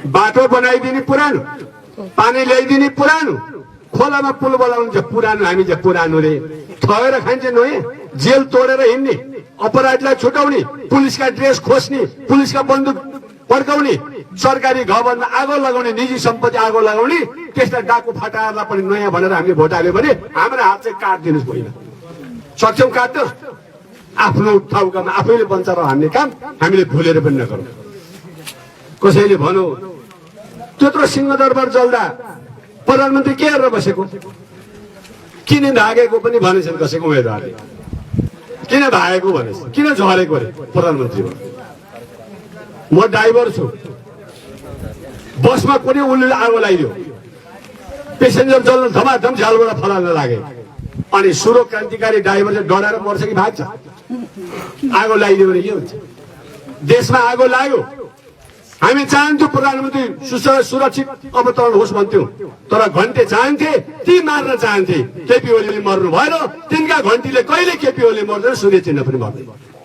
बाटो बनाइदिने पुरानो, पानी ल्याइदिने पुरानो, खोलामा पुल बनाउनु चाहिँ पुरानो, हामी चाहिँ पुरानो रे। ठगेर खान्छ नयाँ, जेल तोडेर हिँड्ने, अपराधीलाई छुटाउने, पुलिसका ड्रेस खोज्ने, पुलिसका बन्दुक पड्काउने, सरकारी भवनमा आगो लगाउने, निजी सम्पत्ति आगो लगाउने, त्यस्ता डाकु फटाहरूलाई पनि नयाँ भनेर हामीले भोट हाल्यो भने हाम्रो हात चाहिँ काट्दिनुहोस् पहिला। सक्छौँ काट्यो, आफ्नो ठाउँकामा आफैले बन्चाएर हान्ने काम हामीले भुलेर पनि नगरौँ। कसैले भनौ त्यत्रो सिंहदरबार जल्दा प्रधानमन्त्री के हेरेर बसेको, किन भागेको पनि भनेछन् कसैको उम्मेदवारले, किन भागेको भनेछ, किन झरेको अरे प्रधानमन्त्री। म ड्राइभर छु, बसमा कुनै उल्लुले आगो लगाइदियो, पेसेन्जर जल्न धमाधम झ्यालबाट फलाल्न लागे, अनि सुरो क्रान्तिकारी ड्राइभर चाहिँ डराएर मर्छ कि भाग्छ? आगो लगाइदियो भने के हुन्छ? देशमा आगो लाग्यो, हामी चाहन्थ्यौँ प्रधानमन्त्री सुरक्षित अवतरण होस् भन्थ्यौँ, तर घन्टे चाहन्थे ती मार्न चाहन्थे। केपी ओलीले मर्नु भएन, तिनका घन्टीले कहिले केपी ओली मर्दैन, सूर्य चिन्ह पनि मर्दैन।